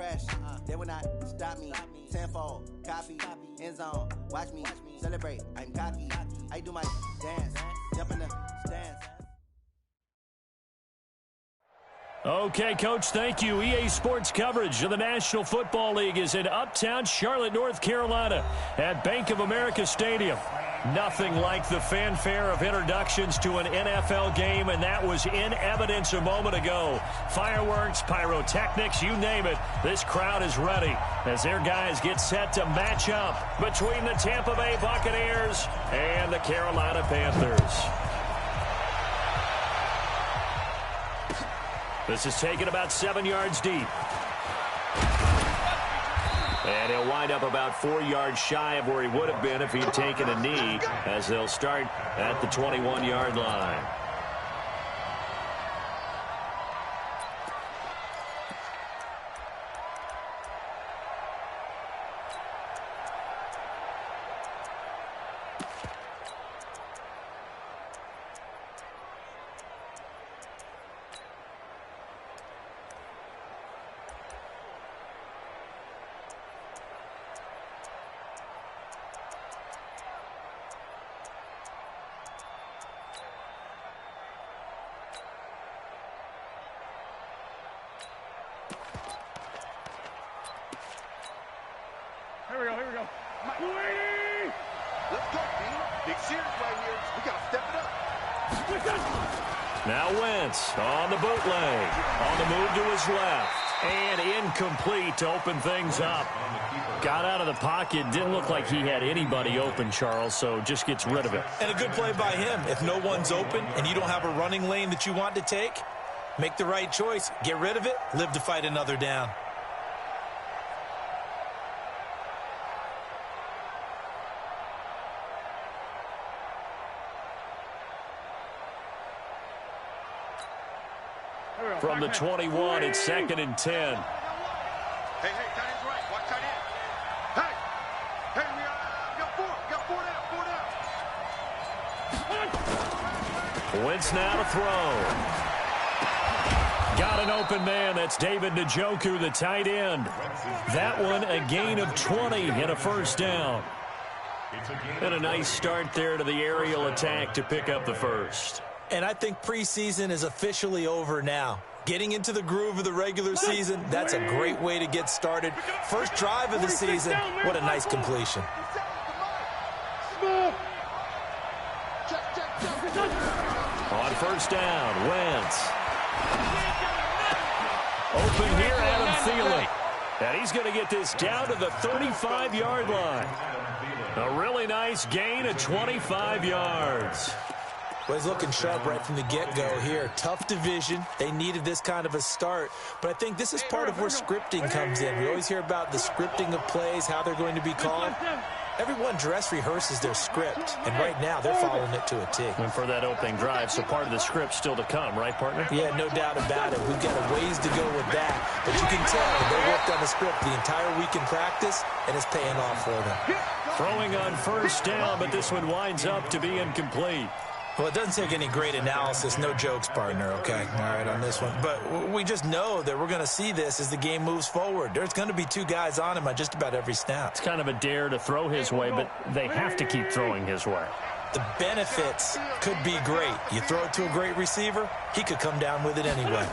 crash. They will not stop me. Tenfold, copy, end zone. Watch me celebrate. I'm cocky. I do my dance. Jump in the stands. Okay, Coach, thank you. EA Sports coverage of the National Football League is in uptown Charlotte, North Carolina at Bank of America Stadium. Nothing like the fanfare of introductions to an NFL game, and that was in evidence a moment ago. Fireworks, pyrotechnics, you name it. This crowd is ready as their guys get set to match up between the Tampa Bay Buccaneers and the Carolina Panthers. This is taken about 7 yards deep. And he'll wind up about 4 yards shy of where he would have been if he'd taken a knee, as they'll start at the 21-yard line. Here we go. Let's go, team. Big series right here. We got to step it up. Now Wentz on the bootleg. On the move to his left. And incomplete to open things up. Got out of the pocket. Didn't look like he had anybody open, Charles, so just gets rid of it. And a good play by him. If no one's open and you don't have a running lane that you want to take, make the right choice. Get rid of it. Live to fight another down. From the 21, it's 2nd and 10. Hey, tight end's right. Watch tight end. Hey, we got four. Got four down. Wentz now to throw. Got an open man. That's David Njoku, the tight end. That one a gain of 20 and a first down. And a nice start there to the aerial attack to pick up the first. And I think preseason is officially over now. Getting into the groove of the regular season, that's a great way to get started. First drive of the season, what a nice completion. On first down, Wentz. Open here, Adam Thielen. And he's going to get this down to the 35-yard line. A really nice gain of 25 yards. Well, he's looking sharp right from the get-go here. Tough division. They needed this kind of a start. But I think this is part of where scripting comes in. We always hear about the scripting of plays, how they're going to be called. Everyone dress rehearses their script, and right now they're following it to a T. And for that opening drive, so part of the script still to come, right, partner? Yeah, no doubt about it. We've got a ways to go with that. But you can tell they worked on the script the entire week in practice, and it's paying off for them. Throwing on first down, but this one winds up to be incomplete. Well, it doesn't take any great analysis. No jokes, partner, okay? All right, on this one. But we just know that we're going to see this as the game moves forward. There's going to be two guys on him on just about every snap. It's kind of a dare to throw his way, but they have to keep throwing his way. The benefits could be great. You throw it to a great receiver, he could come down with it anyway.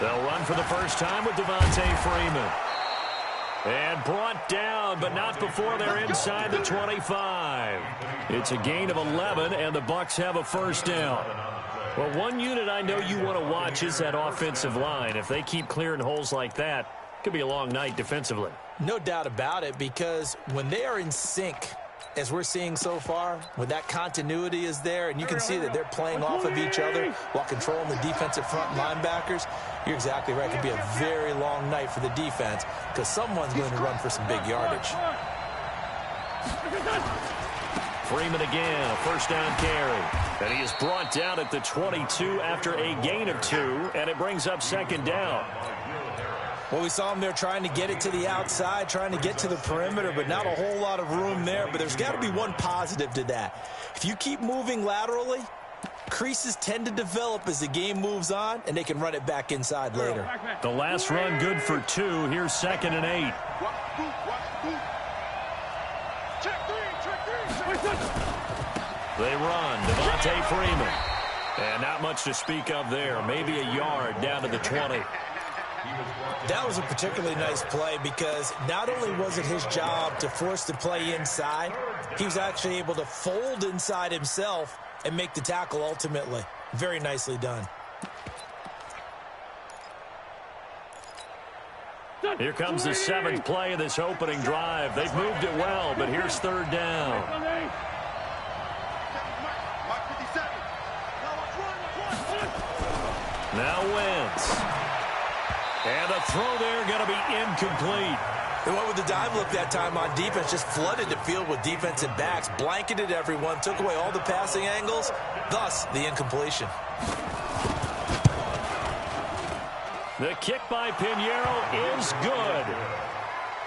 They'll run for the first time with Devontae Freeman. And brought down, but not before they're inside the 25. It's a gain of 11, and the Bucs have a first down. Well, one unit I know you want to watch is that offensive line. If they keep clearing holes like that, it could be a long night defensively. No doubt about it, because when they are in sync, as we're seeing so far, when that continuity is there, and you can see that they're playing off of each other while controlling the defensive front linebackers, you're exactly right. It could be a very long night for the defense because someone's going to run for some big yardage. Freeman again, a first down carry. And he is brought down at the 22 after a gain of 2, and it brings up second down. Well, we saw him there trying to get it to the outside, trying to get to the perimeter, but not a whole lot of room there. But there's got to be one positive to that. If you keep moving laterally, creases tend to develop as the game moves on, and they can run it back inside later. The last run good for 2. Here's 2nd and 8. They run. Devontae Freeman. And not much to speak of there. Maybe a yard down to the 20. That was a particularly nice play because not only was it his job to force the play inside, he was actually able to fold inside himself and make the tackle ultimately. Very nicely done. Here comes the 7th play of this opening drive. They've moved it well, but here's 3rd down. Now Wentz. And the throw there going to be incomplete. They went with the dive look that time on defense, just flooded the field with defensive backs, blanketed everyone, took away all the passing angles, thus the incompletion. The kick by Pinheiro is good.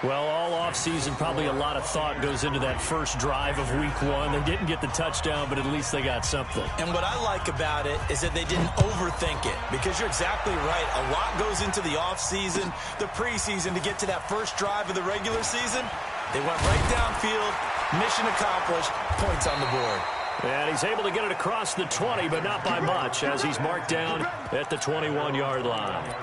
Well, all offseason, probably a lot of thought goes into that first drive of week 1. They didn't get the touchdown, but at least they got something. And what I like about it is that they didn't overthink it, because you're exactly right. A lot goes into the offseason, the preseason to get to that first drive of the regular season. They went right downfield, mission accomplished, points on the board. And he's able to get it across the 20, but not by much, as he's marked down at the 21-yard line.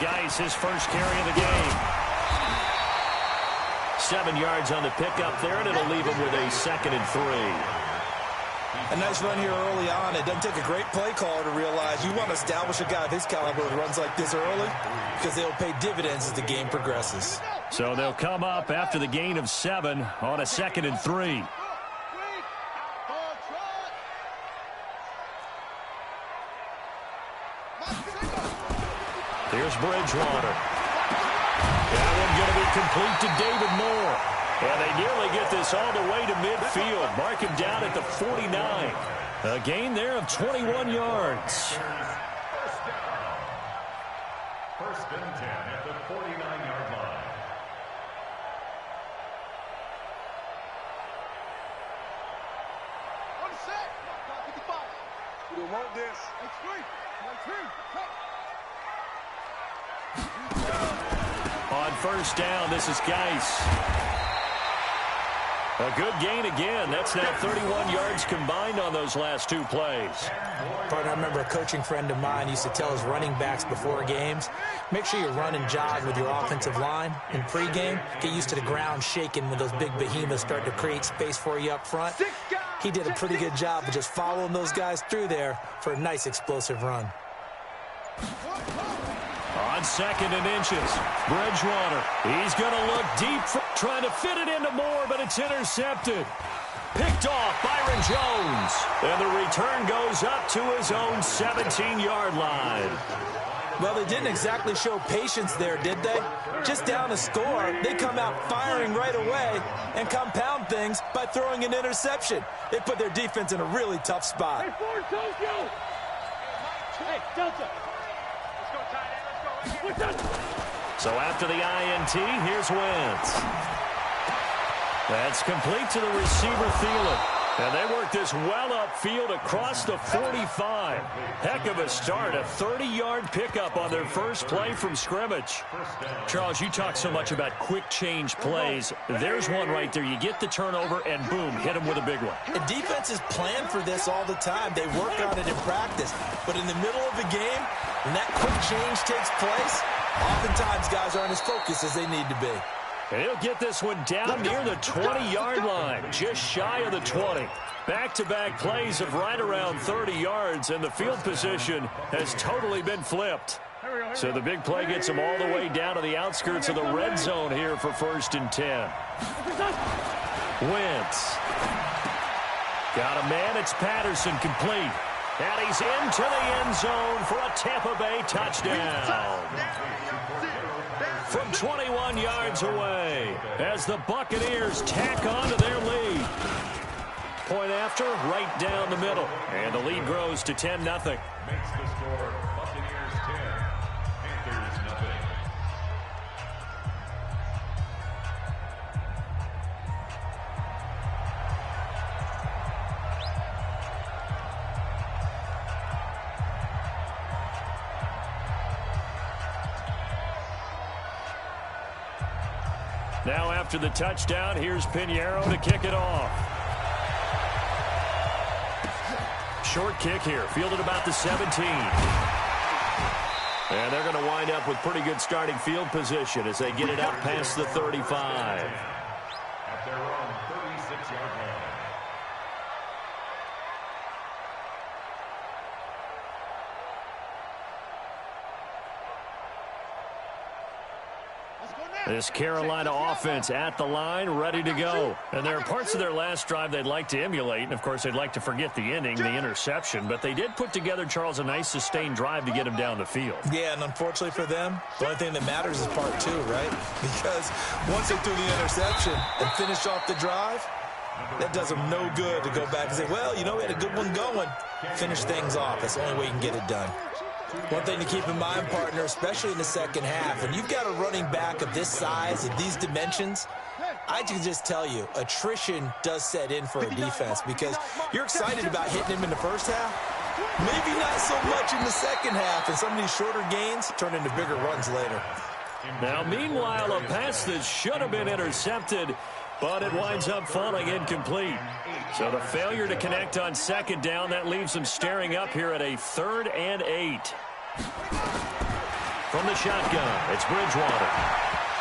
Geis, his first carry of the game. 7 yards on the pickup there, and it'll leave him with a 2nd and 3. A nice run here early on. It doesn't take a great play caller to realize you want to establish a guy of his caliber who runs like this early, because they'll pay dividends as the game progresses. So they'll come up after the gain of 7 on a 2nd and 3. Here's Bridgewater. That one going to be complete to David Moore. And they nearly get this all the way to midfield. Mark him down at the 49. A gain there of 21 yards. First and 10 at the 49-yard line. On set. 55. We don't want this. It's free. On first down, this is Geis. A good gain again. That's now 31 yards combined on those last 2 plays. Partner, I remember a coaching friend of mine used to tell his running backs before games, make sure you run and jog with your offensive line in pregame. Get used to the ground shaking when those big behemoths start to create space for you up front. He did a pretty good job of just following those guys through there for a nice explosive run. On 2nd and inches, Bridgewater. He's going to look deep, trying to fit it into Moore, but it's intercepted. Picked off Byron Jones. And the return goes up to his own 17-yard line. Well, they didn't exactly show patience there, did they? Just down a score, they come out firing right away and compound things by throwing an interception. They put their defense in a really tough spot. Hey, Ford, Tokyo! Hey, Delta! So after the INT, here's Wentz. That's complete to the receiver, Thielen. And they work this well upfield across the 45. Heck of a start, a 30-yard pickup on their first play from scrimmage. Charles, you talk so much about quick change plays. There's one right there. You get the turnover, and boom, hit them with a big one. And defenses plan for this all the time. They work on it in practice. But in the middle of the game, when that quick change takes place, oftentimes guys aren't as focused as they need to be. And he'll get this one down near the 20-yard line, just shy of the 20. Back-to-back plays of right around 30 yards, and the field position has totally been flipped. So the big play gets him all the way down to the outskirts of the red zone here for 1st and 10. Wentz. Got a man, it's Patterson, complete. And he's into the end zone for a Tampa Bay touchdown. From 21 yards away as the Buccaneers tack on to their lead. Point after, right down the middle. And the lead grows to 10-0. Makes the score Buccaneers 10, Panthers nothing. Now after the touchdown, here's Pinheiro to kick it off. Short kick here, fielded about the 17. And they're going to wind up with pretty good starting field position as they get it up past the 35. At their own 36-yard line. This Carolina offense at the line, ready to go. And there are parts of their last drive they'd like to emulate. And, of course, they'd like to forget the inning, the interception. But they did put together, Charles, a nice sustained drive to get him down the field. Yeah, and unfortunately for them, the only thing that matters is part two, right? Because once they threw the interception and finished off the drive, that does them no good to go back and say, well, you know, we had a good one going. Finish things off. That's the only way you can get it done. One thing to keep in mind, partner, especially in the second half, when you've got a running back of this size, of these dimensions, I can just tell you, attrition does set in for a defense because you're excited about hitting him in the first half. Maybe not so much in the second half, and some of these shorter gains turn into bigger runs later. Now, meanwhile, a pass that should have been intercepted, but it winds up falling incomplete. So the failure to connect on second down, that leaves them staring up here at a 3rd and 8. From the shotgun, it's Bridgewater.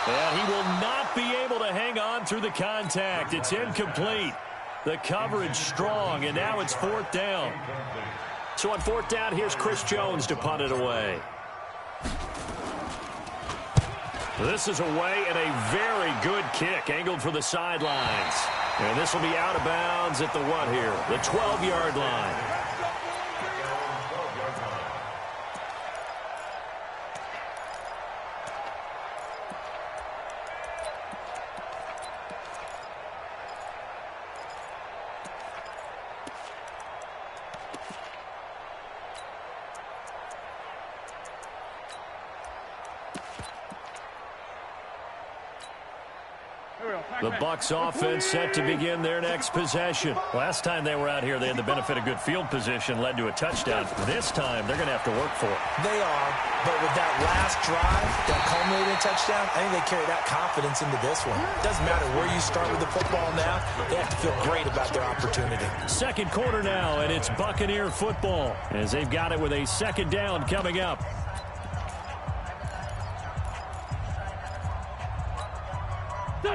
And he will not be able to hang on through the contact. It's incomplete. The coverage strong, and now it's 4th down. So on 4th down, here's Chris Jones to punt it away. This is away and a very good kick angled for the sidelines. And this will be out of bounds at the what here? The 12-yard line. The Bucs offense set to begin their next possession. Last time they were out here, they had the benefit of good field position, led to a touchdown. This time, they're going to have to work for it. They are, but with that last drive, that culminating touchdown, I think they carry that confidence into this one. It doesn't matter where you start with the football now. They have to feel great about their opportunity. Second quarter now, and it's Buccaneer football as they've got it with a second down coming up.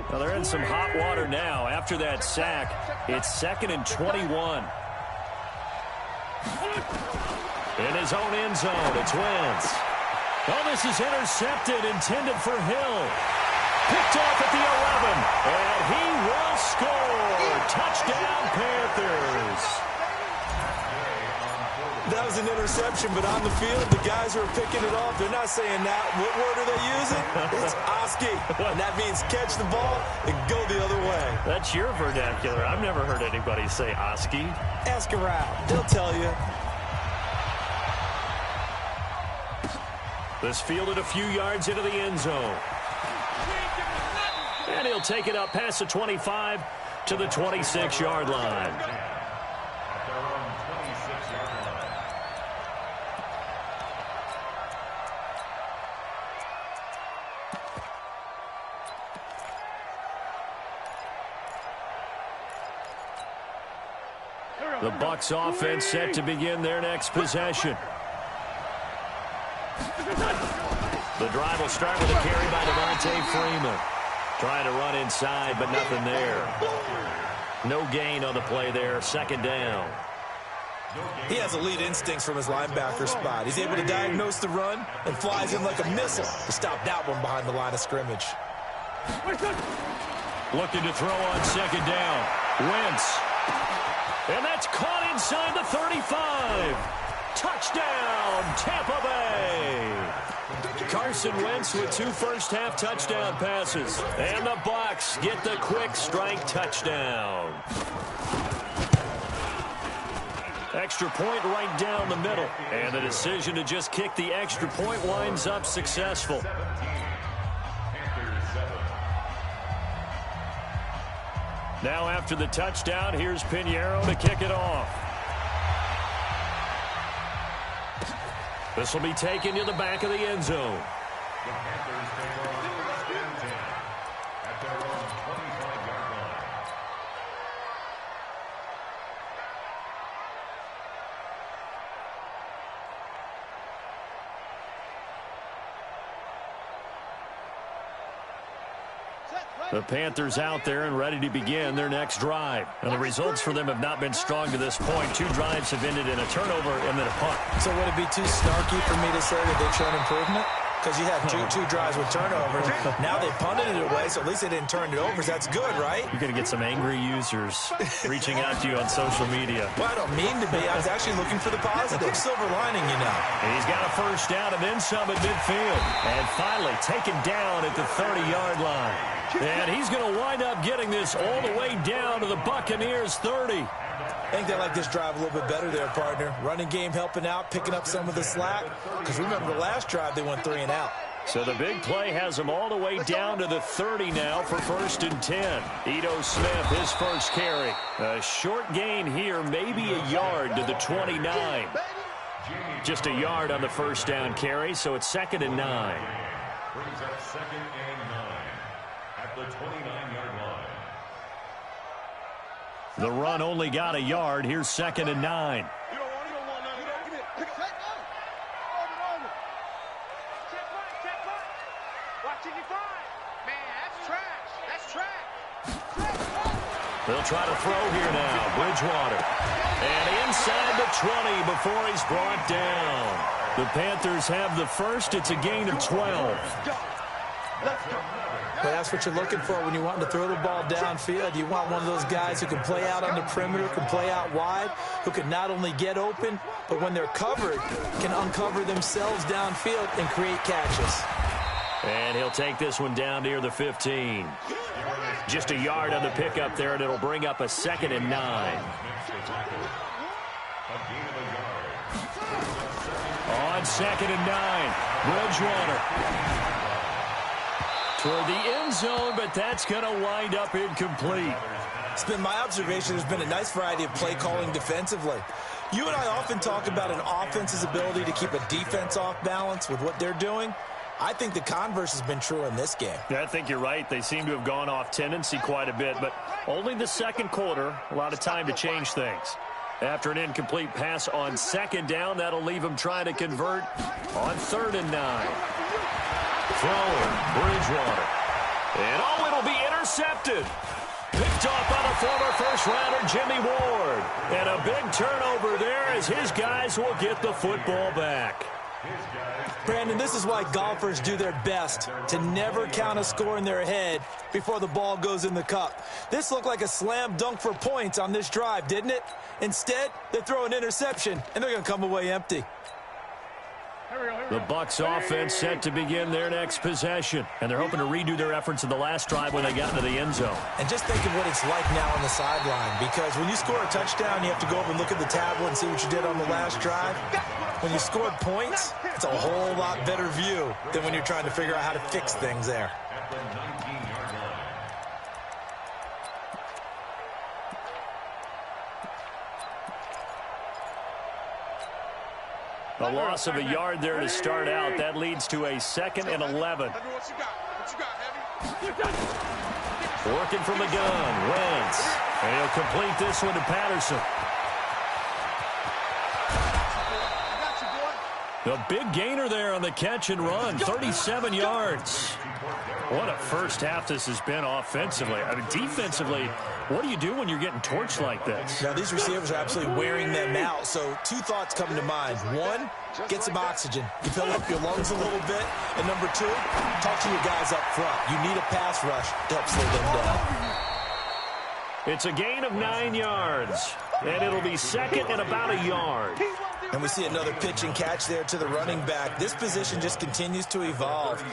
Well, they're in some hot water now. After that sack, it's 2nd and 21. In his own end zone, it's Wentz. Oh, this is intercepted, intended for Hill. Picked off at the 11, and he will score. Touchdown, Panthers. That was an interception, but on the field, the guys who are picking it off, they're not saying that. What word are they using? It's Oski, and that means catch the ball and go the other way. That's your vernacular. I've never heard anybody say Oski. Ask around. They'll tell you. This fielded a few yards into the end zone. And he'll take it up past the 25 to the 26-yard line. The Bucs offense set to begin their next possession. The drive will start with a carry by Devontae Freeman. Trying to run inside, but nothing there. No gain on the play there. 2nd down. He has elite instincts from his linebacker spot. He's able to diagnose the run and flies in like a missile to stop that one behind the line of scrimmage. Looking to throw on 2nd down. Wentz. And that's caught inside the 35. Touchdown, Tampa Bay. Carson Wentz with 2 first-half touchdown passes. And the Bucs get the quick strike touchdown. Extra point right down the middle. And the decision to just kick the extra point winds up successful. Now after the touchdown, here's Pinheiro to kick it off. This will be taken to the back of the end zone. The Panthers take off first and 10 at their own 25-yard line. The Panthers out there and ready to begin their next drive. And the results for them have not been strong to this point. 2 drives have ended in a turnover and then a punt. So would it be too snarky for me to say that they've shown improvement? Because you had two drives with turnovers. Now they punted it away, so at least they didn't turn it over. So that's good, right? You're going to get some angry users reaching out to you on social media. Well, I don't mean to be. I was actually looking for the positive. Silver lining, you know. And he's got a first down and then some at midfield. And finally taken down at the 30-yard line. And he's going to wind up getting this all the way down to the Buccaneers' 30. I think they like this drive a little bit better there, partner. Running game helping out, picking up some of the slack. Because remember, the last drive, they went 3 and out. So the big play has them all the way down to the 30 now for 1st and 10. Ito Smith, his first carry. A short gain here, maybe a yard to the 29. Just a yard on the first down carry, so it's 2nd and 9. Brings up 2nd and 9 at the 29-yard line. The run only got a yard. Here's 2nd and 9. You don't want none of that. Give me it. Pick it. Check one. Watching you fly. Man, that's trash. That's trash. They'll try to throw here now. Bridgewater. And inside the 20 before he's brought down. The Panthers have the first. It's a gain of 12. But that's what you're looking for when you want to throw the ball downfield. You want one of those guys who can play out on the perimeter, can play out wide, who can not only get open, but when they're covered, can uncover themselves downfield and create catches. And he'll take this one down near the 15. Just a yard on the pickup there, and it'll bring up a 2nd and 9. On 2nd and 9, Bridgewater. Toward the end zone, but that's going to wind up incomplete. It's been my observation there's been a nice variety of play calling defensively. You and I often talk about an offense's ability to keep a defense off balance with what they're doing. I think the converse has been true in this game. Yeah, I think you're right. They seem to have gone off tendency quite a bit, but only the 2nd quarter, a lot of time to change things. After an incomplete pass on 2nd down, that'll leave them trying to convert on 3rd and 9. Throwing, Bridgewater. And it'll be intercepted. Picked off by the former first-rounder Jimmy Ward. And a big turnover there as his guys will get the football back. Brandon, this is why golfers do their best to never count a score in their head before the ball goes in the cup. This looked like a slam dunk for points on this drive, didn't it? Instead, they throw an interception, and they're going to come away empty. The Bucs offense set to begin their next possession. And they're hoping to redo their efforts in the last drive when they got into the end zone. And just think of what it's like now on the sideline. Because when you score a touchdown, you have to go over and look at the tablet and see what you did on the last drive. When you scored points, it's a whole lot better view than when you're trying to figure out how to fix things there. At the 19-yard line. A loss of a yard there to start out. That leads to a 2nd and 11. Working from the gun, Wentz. And he'll complete this one to Patterson. The big gainer there on the catch and run, 37 yards. What a first half this has been offensively. I mean, defensively, what do you do when you're getting torched like this? Now, these receivers are absolutely wearing them out. So 2 thoughts come to mind. 1, get some oxygen. You fill up your lungs a little bit. And number 2, talk to your guys up front. You need a pass rush to help slow them down. It's a gain of 9 yards, and it'll be second and about a yard. And we see another pitch and catch there to the running back. This position just continues to evolve.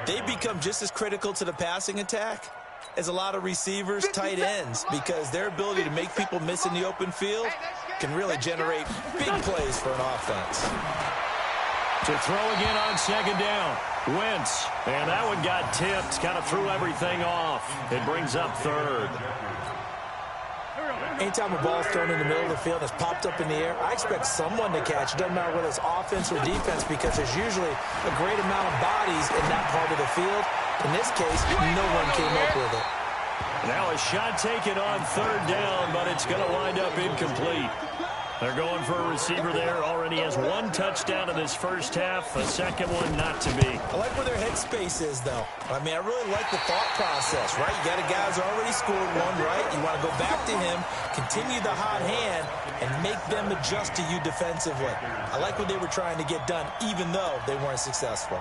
They become just as critical to the passing attack as a lot of receivers, tight ends, because their ability to make people miss in the open field can really generate big plays for an offense. To throw again on second down. Wentz, and that one got tipped, kind of threw everything off. It brings up third. Anytime a ball is thrown in the middle of the field and it's popped up in the air, I expect someone to catch. It doesn't matter whether it's offense or defense, because there's usually a great amount of bodies in that part of the field. In this case, no one came up with it. Now a shot taken on third down, but it's going to wind up incomplete. They're going for a receiver there. Already has 1 touchdown in this first half. A second one not to be. I like where their headspace is, though. I mean, I really like the thought process, right? You got a guy who's already scored one, right? You want to go back to him, continue the hot hand, and make them adjust to you defensively. I like what they were trying to get done, even though they weren't successful.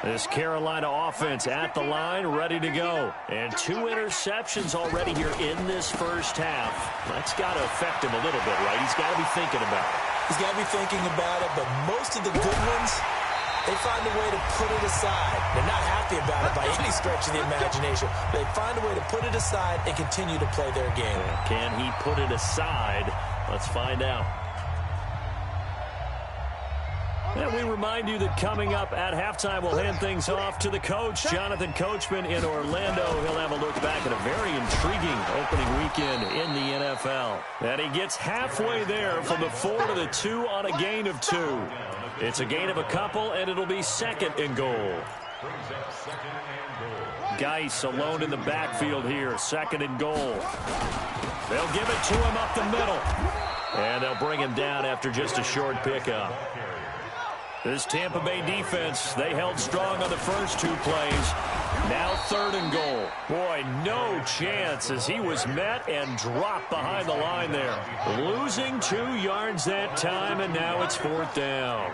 This Carolina offense at the line, ready to go. And 2 interceptions already here in this first half. That's got to affect him a little bit, right? He's got to be thinking about it. He's got to be thinking about it, but most of the good ones, they find a way to put it aside. They're not happy about it by any stretch of the imagination. They find a way to put it aside and continue to play their game. Can he put it aside? Let's find out. And we remind you that coming up at halftime, we'll hand things off to the coach, Jonathan Coachman in Orlando. He'll have a look back at a very intriguing opening weekend in the NFL. And he gets halfway there from the 4 to the 2 on a gain of 2. It's a gain of a couple, and it'll be second and goal. Geis alone in the backfield here, second and goal. They'll give it to him up the middle. And they'll bring him down after just a short pickup. This Tampa Bay defense, they held strong on the first 2 plays. Now third and goal. Boy, no chance as he was met and dropped behind the line there. Losing 2 yards that time, and now it's 4th down.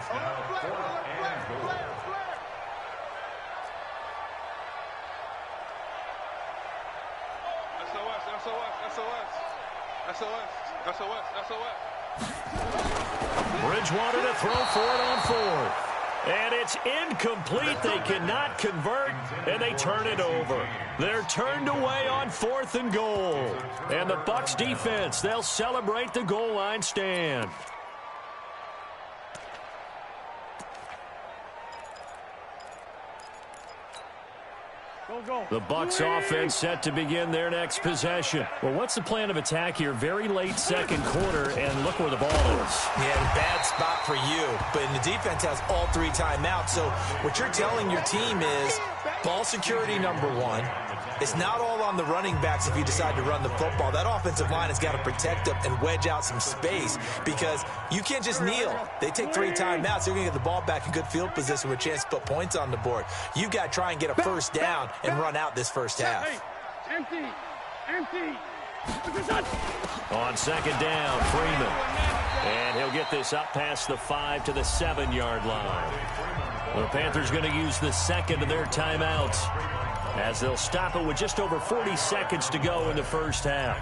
Bridgewater to throw for it on 4th. And it's incomplete. They cannot convert, and they turn it over. They're turned away on 4th and goal. And the Bucs defense, they'll celebrate the goal line stand. The Bucs offense set to begin their next possession. Well, what's the plan of attack here? Very late second quarter, and look where the ball is. Yeah, bad spot for you. But the defense has all 3 timeouts. So what you're telling your team is ball security number 1. It's not all on the running backs if you decide to run the football. That offensive line has got to protect them and wedge out some space because you can't just kneel. They take 3 timeouts. They're going to get the ball back in good field position with a chance to put points on the board. You got to try and get a first down and run out this first half. Empty. On second down, Freeman. And he'll get this up past the 5 to the 7-yard line. The Panthers going to use the second of their timeouts, as they'll stop it with just over 40 seconds to go in the first half.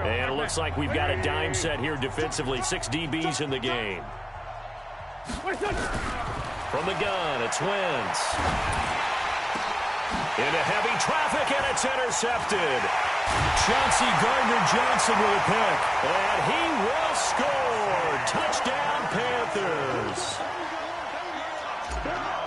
And it looks like we've got a dime set here defensively. 6 DBs in the game. From the gun, it's Wentz. Into heavy traffic, and it's intercepted. Chauncey Gardner-Johnson with a pick, and he will score. Touchdown, Panthers.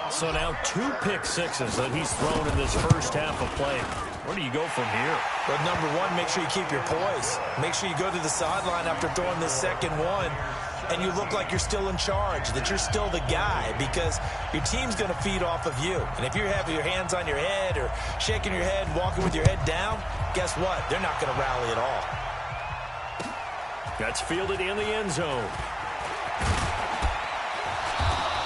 So now 2 pick sixes that he's thrown in this first half of play. Where do you go from here? But number 1, make sure you keep your poise. Make sure you go to the sideline after throwing this second one, and you look like you're still in charge, that you're still the guy, because your team's going to feed off of you. And if you're having your hands on your head or shaking your head, walking with your head down, guess what? They're not going to rally at all. That's fielded in the end zone.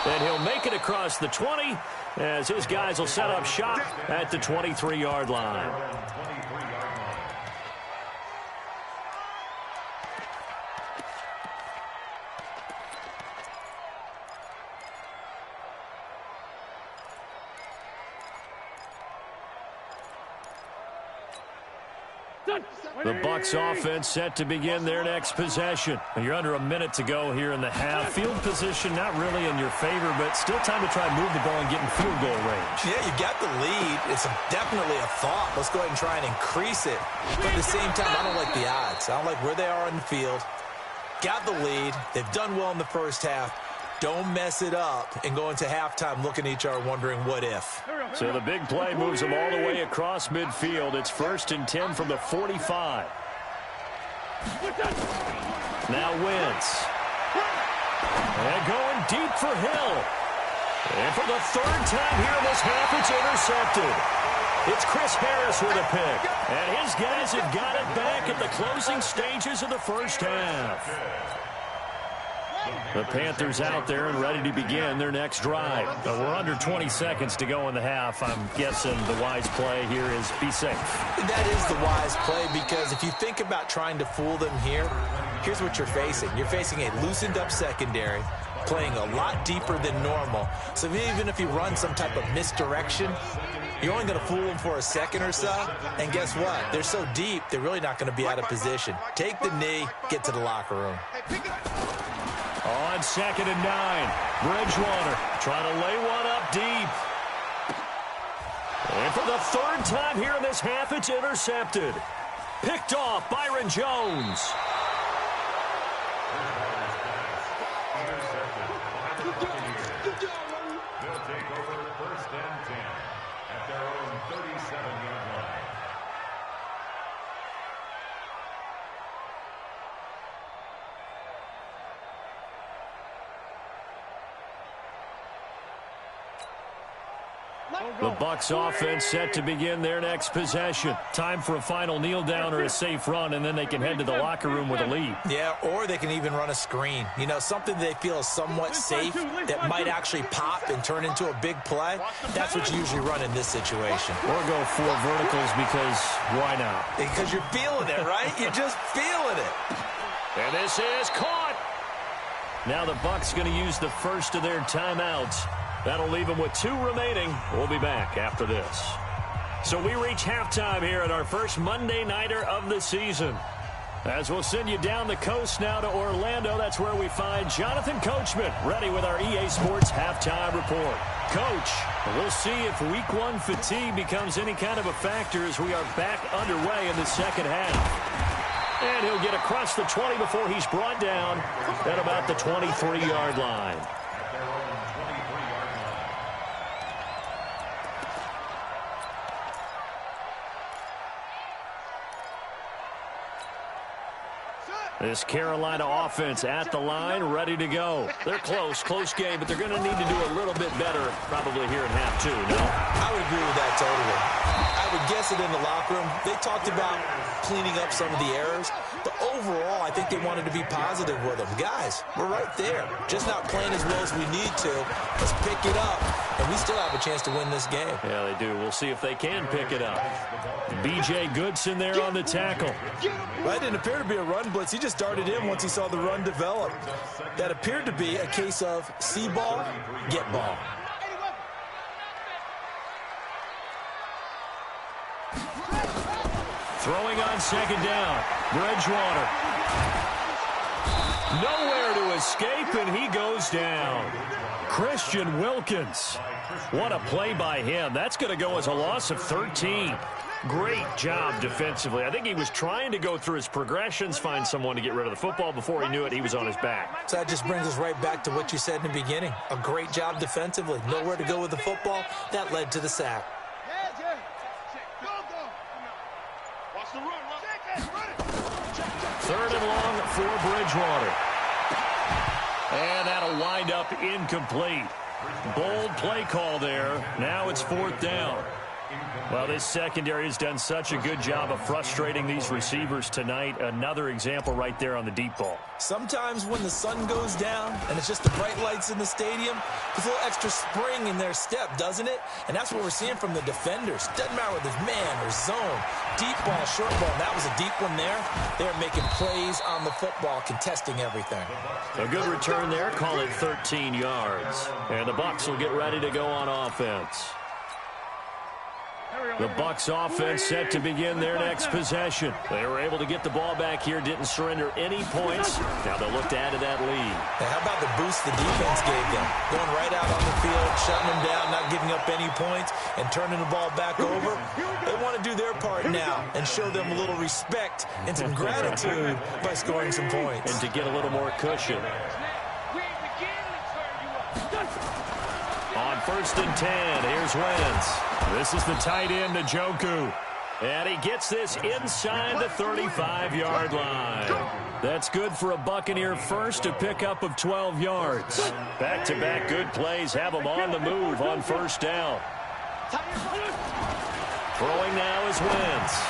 And he'll make it across the 20 as his guys will set up shop at the 23-yard line. The Bucs offense set to begin their next possession. You're under a minute to go here in the half. Field position not really in your favor, but still time to try and move the ball and get in field goal range. Yeah, you got the lead. It's definitely a thought. Let's go ahead and try and increase it. But at the same time, I don't like the odds. I don't like where they are on the field. Got the lead. They've done well in the first half. Don't mess it up and go into halftime looking at each other wondering what if. So the big play moves them all the way across midfield. It's 1st and 10 from the 45. Now Wentz. And going deep for Hill. And for the 3rd time here in this half, it's intercepted. It's Chris Harris with a pick. And his guys have got it back at the closing stages of the first half. The Panthers out there and ready to begin their next drive. We're under 20 seconds to go in the half. I'm guessing the wise play here is be safe. That is the wise play, because if you think about trying to fool them here, here's what you're facing. You're facing a loosened up secondary, playing a lot deeper than normal. So even if you run some type of misdirection, you're only going to fool them for a second or so. And guess what? They're so deep, they're really not going to be out of position. Take the knee, get to the locker room. On 2nd and 9, Bridgewater trying to lay one up deep. And for the 3rd time here in this half, it's intercepted. Picked off Byron Jones. They'll take over 1st and 10 at their own 37-yard line. The Bucs offense set to begin their next possession. Time for a final kneel down or a safe run, and then they can head to the locker room with a lead. Yeah, or they can even run a screen. You know, something they feel is somewhat safe that might actually pop and turn into a big play. That's what you usually run in this situation. Or go 4 verticals, because why not? Because you're feeling it, right? You're just feeling it. And this is caught. Now the Bucs going to use the first of their timeouts. That'll leave them with 2 remaining. We'll be back after this. So we reach halftime here at our first Monday Nighter of the season. As we'll send you down the coast now to Orlando, that's where we find Jonathan Coachman ready with our EA Sports Halftime Report. Coach, we'll see if Week 1 fatigue becomes any kind of a factor as we are back underway in the second half. And he'll get across the 20 before he's brought down at about the 23-yard line. This Carolina offense at the line, ready to go. They're close game, but they're going to need to do a little bit better probably here in half 2, no? I would agree with that totally. I would guess it in the locker room. They talked about cleaning up some of the errors, but overall, I think they wanted to be positive with them. Guys, we're right there. Just not playing as well as we need to. Let's pick it up, and we still have a chance to win this game. Yeah, they do. We'll see if they can pick it up. B.J. Goodson there on the tackle. Well, that didn't appear to be a run blitz. He just darted in once he saw the run develop. That appeared to be a case of see ball, get ball. Throwing on 2nd down. Bridgewater. Nowhere to escape, and he goes down. Christian Wilkins. What a play by him. That's going to go as a loss of 13. Great job defensively. I think he was trying to go through his progressions, find someone to get rid of the football. Before he knew it, he was on his back. So that just brings us right back to what you said in the beginning. A great job defensively. Nowhere to go with the football. That led to the sack. 3rd and long for Bridgewater. And that'll wind up incomplete. Bold play call there. Now it's 4th down. Well, this secondary has done such a good job of frustrating these receivers tonight. Another example right there on the deep ball. Sometimes when the sun goes down and it's just the bright lights in the stadium, there's a little extra spring in their step, doesn't it? And that's what we're seeing from the defenders. Doesn't matter whether it's man or zone, deep ball, short ball. That was a deep one there. They're making plays on the football, contesting everything. A good return there. Call it 13 yards. And the Bucs will get ready to go on offense. The Bucs offense set to begin their next possession. They were able to get the ball back here, didn't surrender any points. Now they'll look to add to that lead. Now, how about the boost the defense gave them? Going right out on the field, shutting them down, not giving up any points, and turning the ball back over. They want to do their part now and show them a little respect and some gratitude by scoring some points. And to get a little more cushion. On 1st and 10, here's Wentz. This is the tight end, Njoku. And he gets this inside the 35-yard line. That's good for a Buccaneer first, a pickup of 12 yards. Back-to-back good plays have him on the move on 1st down. Throwing now is Wentz.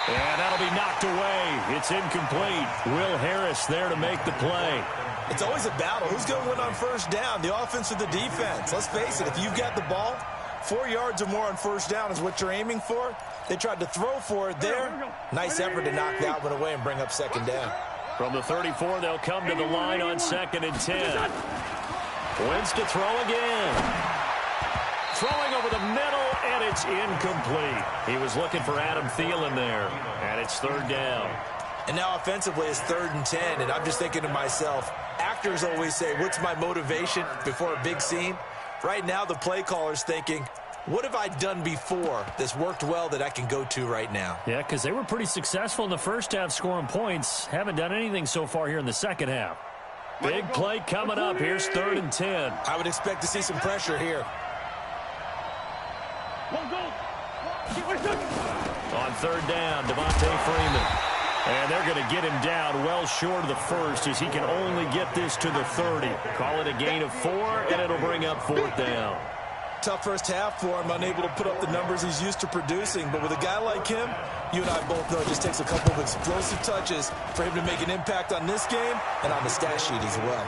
And that'll be knocked away. It's incomplete. Will Harris there to make the play. It's always a battle. Who's going to win on 1st down, the offense or the defense? Let's face it, if you've got the ball, 4 yards or more on 1st down is what you're aiming for. They tried to throw for it there. Nice effort to knock that one away and bring up 2nd down. From the 34, they'll come to the line on 2nd and 10. Wentz to throw again. Throwing over the middle, and it's incomplete. He was looking for Adam Thielen there, and it's 3rd down. And now offensively it's 3rd and 10, and I'm just thinking to myself, actors always say, what's my motivation before a big scene? Right now the play caller's thinking, what have I done before that's worked well that I can go to right now? Yeah, because they were pretty successful in the first half scoring points. Haven't done anything so far here in the second half. Big play coming up. Here's 3rd and 10. I would expect to see some pressure here. On 3rd down, Devontae Freeman. And they're going to get him down well short of the first as he can only get this to the 30. Call it a gain of 4, and it'll bring up 4th down. Tough first half for him, unable to put up the numbers he's used to producing. But with a guy like him, you and I both know it just takes a couple of explosive touches for him to make an impact on this game and on the stat sheet as well.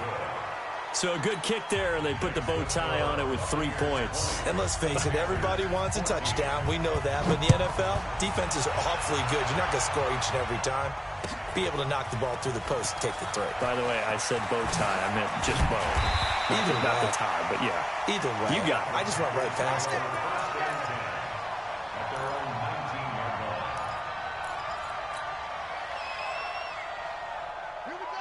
So a good kick there, and they put the bow tie on it with 3 points. And let's face it, everybody wants a touchdown. We know that. But in the NFL, defenses are awfully good. You're not going to score each and every time. Be able to knock the ball through the post and take the throw. By the way, I said bow tie. I meant just bow. Either not way. the tie, but yeah. Either way. You got it. I just went right past it.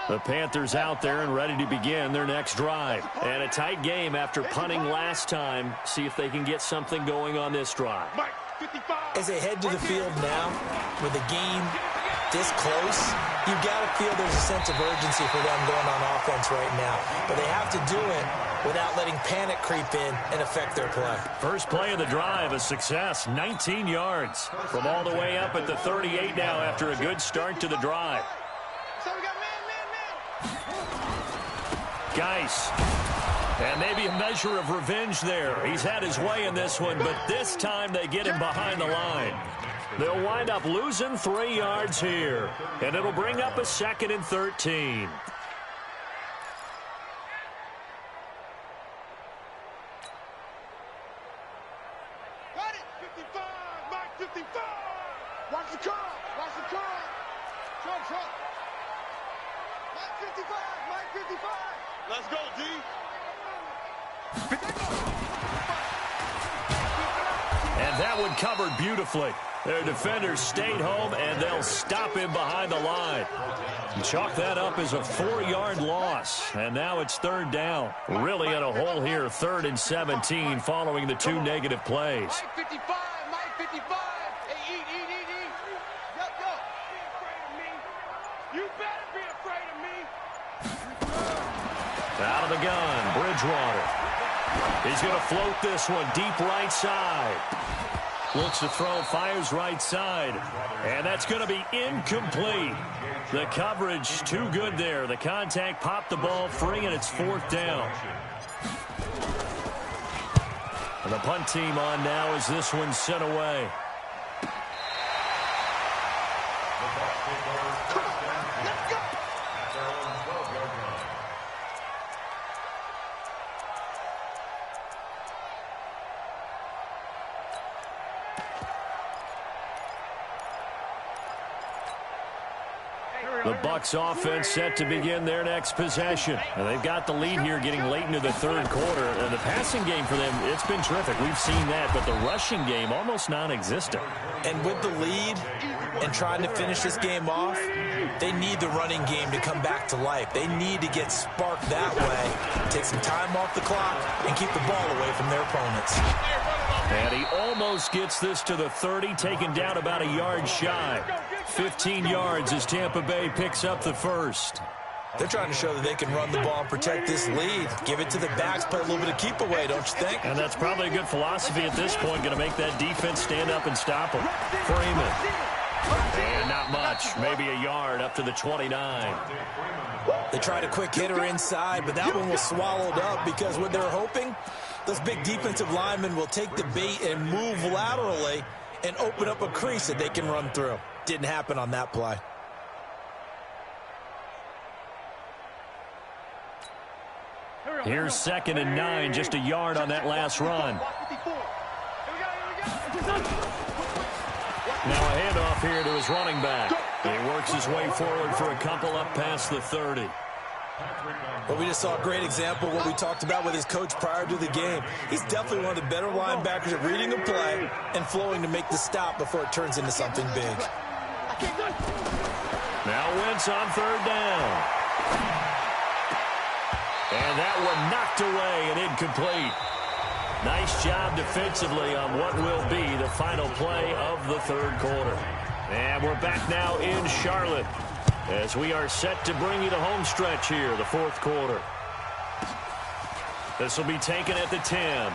The Panthers out there and ready to begin their next drive. And a tight game after punting last time. See if they can get something going on this drive. As they head to the field now, with the game this close, you've got to feel there's a sense of urgency for them going on offense right now. But they have to do it without letting panic creep in and affect their play. First play of the drive, a success, 19 yards. From all the way up at the 38 now after a good start to the drive. Geis. And maybe a measure of revenge there. He's had his way in this one, but this time they get him behind the line. They'll wind up losing 3 yards here, and it'll bring up a 2nd and 13. Got it, 55, Mike 55. Watch the curl, watch the curl. Trump. Mike 55, Mike 55. Let's go, D. And that one covered beautifully. Their defenders stayed home, and they'll stop him behind the line. Chalk that up as a 4-yard loss, and now it's 3rd down. Really in a hole here, 3rd and 17 following the 2 negative plays. Mike 55, Mike 55. Hey, eat. Yo. Be afraid of me. You better be afraid of me. Out of the gun, Bridgewater. He's going to float this one deep right side. Looks to throw, fires right side. And that's going to be incomplete. The coverage too good there. The contact popped the ball free, and it's 4th down. And the punt team on now as this one's sent away. The The Bucs offense set to begin their next possession. And they've got the lead here getting late into the third quarter. And the passing game for them, it's been terrific. We've seen that, but the rushing game almost non-existent. And with the lead and trying to finish this game off, they need the running game to come back to life. They need to get sparked that way, take some time off the clock, and keep the ball away from their opponents. And he almost gets this to the 30, taken down about a yard shy. 15 yards as Tampa Bay picks up the first. They're trying to show that they can run the ball and protect this lead. Give it to the backs, play a little bit of keep away, don't you think? And that's probably a good philosophy at this point, going to make that defense stand up and stop them. Freeman. And not much, maybe a yard up to the 29. They tried a quick hitter inside, but that one was swallowed up because what they're hoping, those big defensive linemen will take the bait and move laterally and open up a crease that they can run through. Didn't happen on that play. Here's 2nd and 9, just a yard on that last run. Now a handoff here to his running back. He works his way forward for a couple up past the 30. Well, we just saw a great example of what we talked about with his coach prior to the game. He's definitely one of the better linebackers at reading a play and flowing to make the stop before it turns into something big. Now Wentz on 3rd down. And that one knocked away and incomplete. Nice job defensively on what will be the final play of the third quarter. And we're back now in Charlotte as we are set to bring you the home stretch here, the fourth quarter. This will be taken at the 10.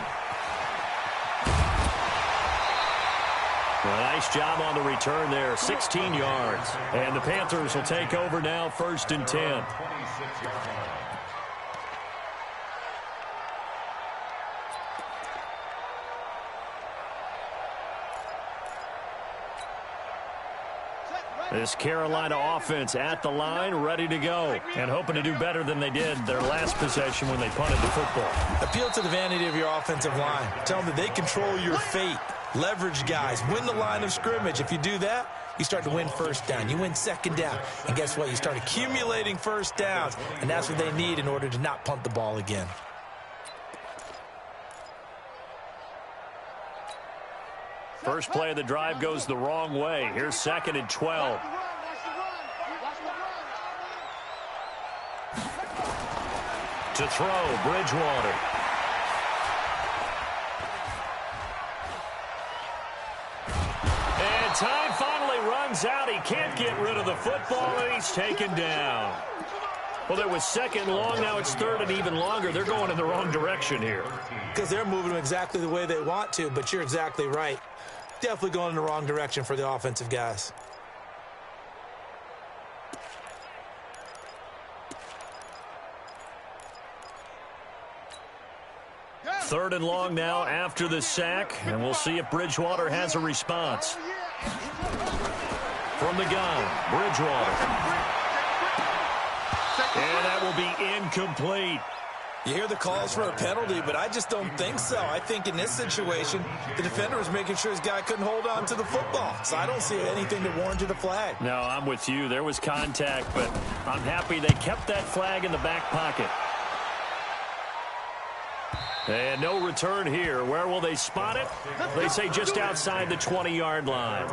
Well, nice job on the return there, 16 yards. And the Panthers will take over now, 1st and 10. This Carolina offense at the line, ready to go, and hoping to do better than they did their last possession when they punted the football. Appeal to the vanity of your offensive line. Tell them that they control your fate. Leverage guys. Win the line of scrimmage. If you do that, you start to win 1st down. You win 2nd down. And guess what? You start accumulating 1st downs, and that's what they need in order to not punt the ball again. First play of the drive goes the wrong way. Here's 2nd and 12. To throw, Bridgewater. And time finally runs out. He can't get rid of the football, and he's taken down. Well, there was 2nd long. Now it's 3rd and even longer. They're going in the wrong direction here. Because they're moving them exactly the way they want to, but you're exactly right. Definitely going in the wrong direction for the offensive guys. Third and long now after the sack, and we'll see if Bridgewater has a response. From the gun, Bridgewater. And that will be incomplete. You hear the calls for a penalty, but I just don't think so. I think in this situation, the defender was making sure his guy couldn't hold on to the football. So I don't see anything that warranted a flag. No, I'm with you. There was contact, but I'm happy they kept that flag in the back pocket. And no return here. Where will they spot it? They say just outside the 20-yard line.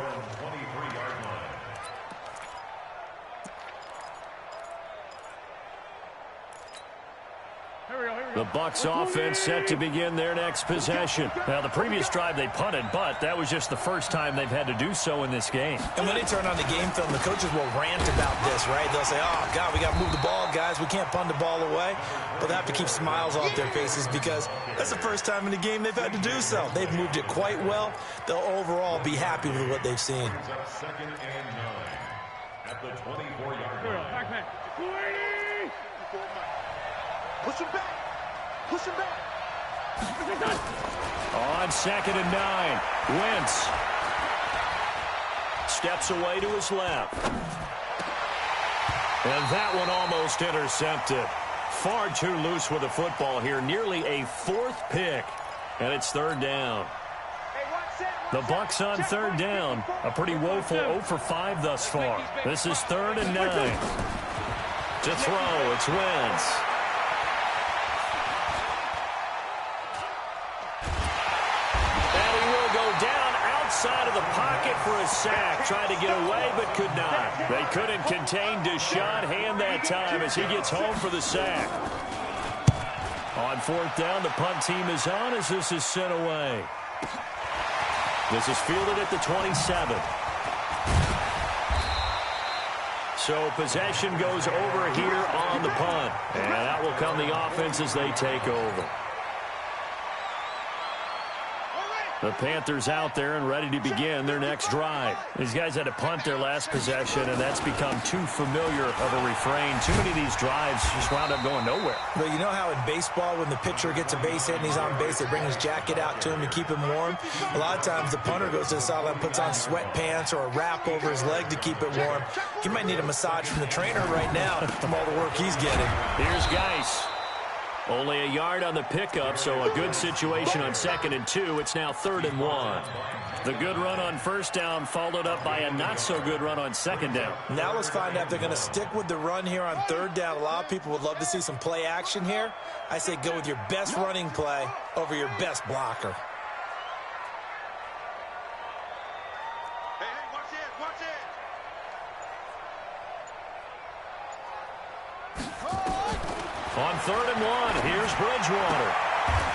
The Bucs offense set to begin their next possession. Now, the previous drive they punted, but that was just the first time they've had to do so in this game. And when they turn on the game film, the coaches will rant about this, right? They'll say, oh, God, we got to move the ball, guys. We can't punt the ball away. But they have to keep smiles off their faces because that's the first time in the game they've had to do so. They've moved it quite well. They'll overall be happy with what they've seen. 2nd and 9 at the 24-yard line. Push him back. Push him back. On 2nd and 9, Wentz steps away to his left. And that one almost intercepted. Far too loose with the football here. Nearly a 4th pick. And it's 3rd down. Hey, watch The Bucs on third down. A pretty woeful 0 for 5 thus far. This is 3rd and 9. To throw, it's Wentz. And he will go down outside of the pocket for a sack. Tried to get away, but could not. They couldn't contain Deshaun Hand that time as he gets home for the sack. On 4th down, the punt team is on as this is sent away. This is fielded at the 27. So possession goes over here on the punt. And that will come the offense as they take over. The Panthers out there and ready to begin their next drive. These guys had to punt their last possession, and that's become too familiar of a refrain. Too many of these drives just wound up going nowhere. But you know how in baseball, when the pitcher gets a base hit and he's on base, they bring his jacket out to him to keep him warm? A lot of times the punter goes to the sideline, puts on sweatpants or a wrap over his leg to keep it warm. He might need a massage from the trainer right now from all the work he's getting. Here's Geis. Only a yard on the pickup, so a good situation on 2nd and 2. It's now 3rd and 1. The good run on 1st down followed up by a not-so-good run on 2nd down. Now let's find out if they're going to stick with the run here on 3rd down. A lot of people would love to see some play action here. I say go with your best running play over your best blocker. Hey, watch it, watch it. On 3rd and 1, here's Bridgewater.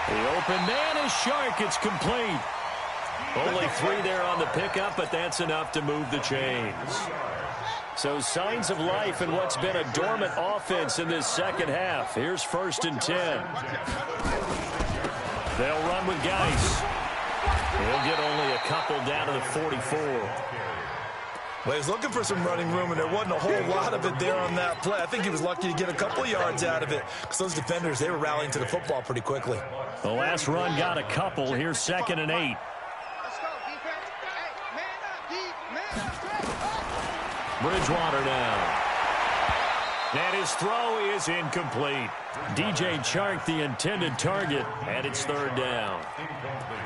The open man is Shark. It's complete. Only 3 there on the pickup, but that's enough to move the chains. So signs of life in what's been a dormant offense in this second half. Here's 1st and 10. They'll run with Geis. He'll get only a couple down to the 44. Well, he was looking for some running room, and there wasn't a whole lot of it there on that play. I think he was lucky to get a couple yards out of it because those defenders, they were rallying to the football pretty quickly. The last run got a couple. Here's 2nd and 8. Let's go, defense. Hey, man up, Bridgewater now. And his throw is incomplete. DJ Chark, the intended target, and it's 3rd down.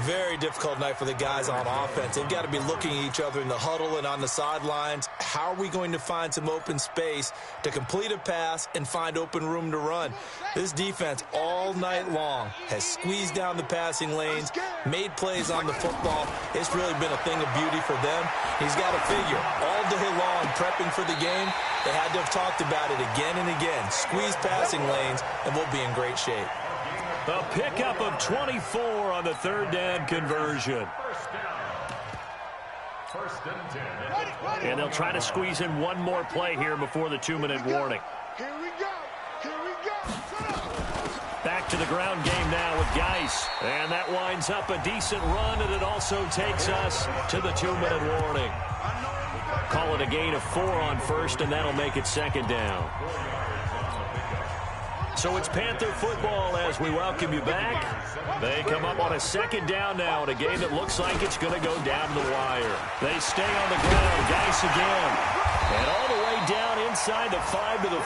Very difficult night for the guys on offense. They've got to be looking at each other in the huddle and on the sidelines. How are we going to find some open space to complete a pass and find open room to run? This defense all night long has squeezed down the passing lanes, made plays on the football. It's really been a thing of beauty for them. He's got to figure all day long prepping for the game. They had to have talked about it again and again. Squeeze passing lanes, and we'll be in great shape. A pickup of 24 on the 3rd down conversion. And they'll try to squeeze in one more play here before the 2-minute warning. Here we go. Here we go. Back to the ground game now with Geis. And that winds up a decent run, and it also takes us to the 2-minute warning. Call it a gain of 4 on 1st, and that'll make it 2nd down. So it's Panther football as we welcome you back. They come up on a 2nd down now in a game that looks like it's going to go down the wire. They stay on the ground. Geis again. And all the way down inside the 5 to the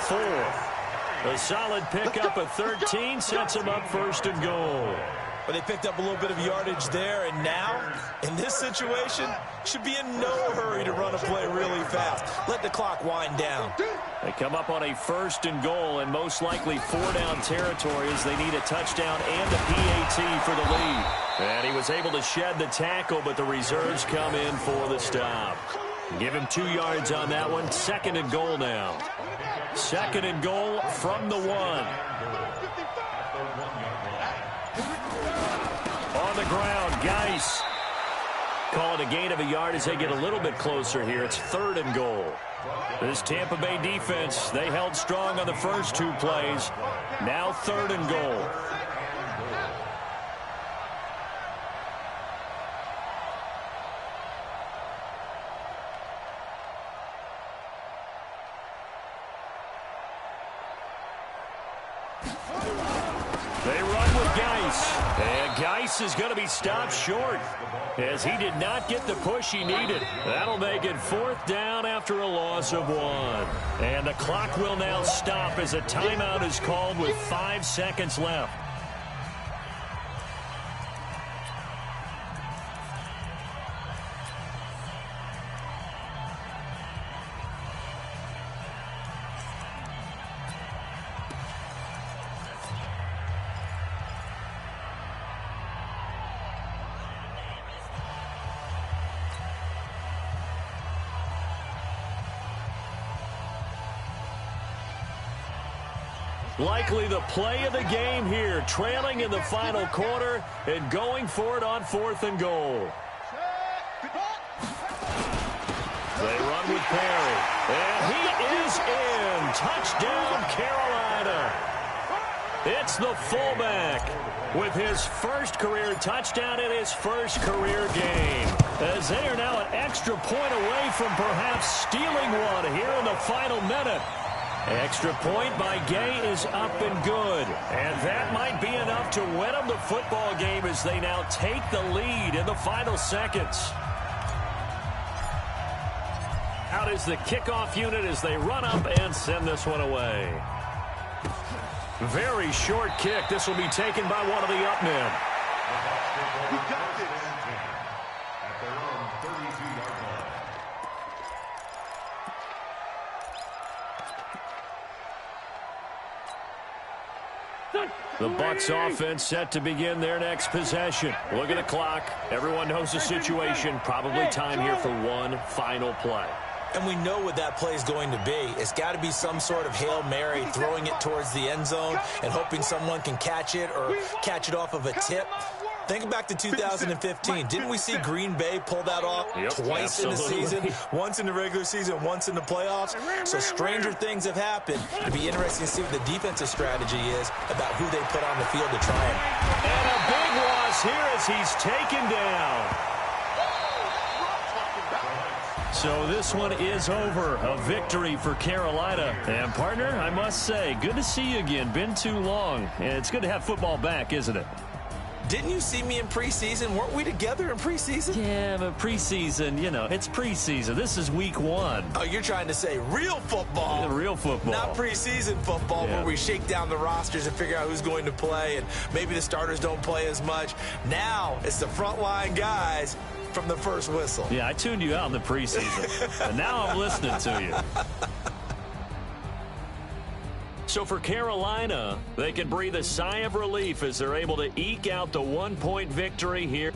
4. A solid pickup of 13 sets them up 1st and goal. But they picked up a little bit of yardage there, and now, in this situation, should be in no hurry to run a play really fast. Let the clock wind down. They come up on a 1st and goal, and most likely 4-down territory as they need a touchdown and a PAT for the lead. And he was able to shed the tackle, but the reserves come in for the stop. Give him 2 yards on that one. 2nd and goal now. 2nd and goal from the 1. On the ground, Geis. Call it a gain of a yard as they get a little bit closer here. It's 3rd and goal. This Tampa Bay defense, they held strong on the first 2 plays. Now 3rd and goal. They run with Geis. And Geis is going to be stopped short as he did not get the push he needed. That'll make it 4th down after a loss of 1. And the clock will now stop as a timeout is called with 5 seconds left. Likely the play of the game here, trailing in the final quarter and going for it on 4th and goal. They run with Perry, and he is in. Touchdown, Carolina. It's the fullback with his first career touchdown in his first career game, as they are now an extra point away from perhaps stealing one here in the final minute. Extra point by Gay is up and good, and that might be enough to win them the football game as they now take the lead in the final seconds. Out is the kickoff unit as they run up and send this one away. Very short kick. This will be taken by one of the up men. You got this. At their own 32-yard line. The Bucs offense set to begin their next possession. Look at the clock. Everyone knows the situation. Probably time here for one final play. And we know what that play is going to be. It's got to be some sort of Hail Mary, throwing it towards the end zone and hoping someone can catch it or catch it off of a tip. Think back to 2015. Didn't we see Green Bay pull that off twice in the season? Once in the regular season, once in the playoffs. So stranger things have happened. It'll be interesting to see what the defensive strategy is about who they put on the field to try him. And a big loss here as he's taken down. So this one is over. A victory for Carolina. And, partner, I must say, good to see you again. Been too long. And it's good to have football back, isn't it? Didn't you see me in preseason? Weren't we together in preseason? Yeah, but preseason, you know, it's preseason. This is week 1. Oh, you're trying to say real football. Yeah, real football. Not preseason football where we shake down the rosters and figure out who's going to play, and maybe the starters don't play as much. Now it's the frontline guys from the first whistle. Yeah, I tuned you out in the preseason, and now I'm listening to you. So for Carolina, they can breathe a sigh of relief as they're able to eke out the 1-point victory here.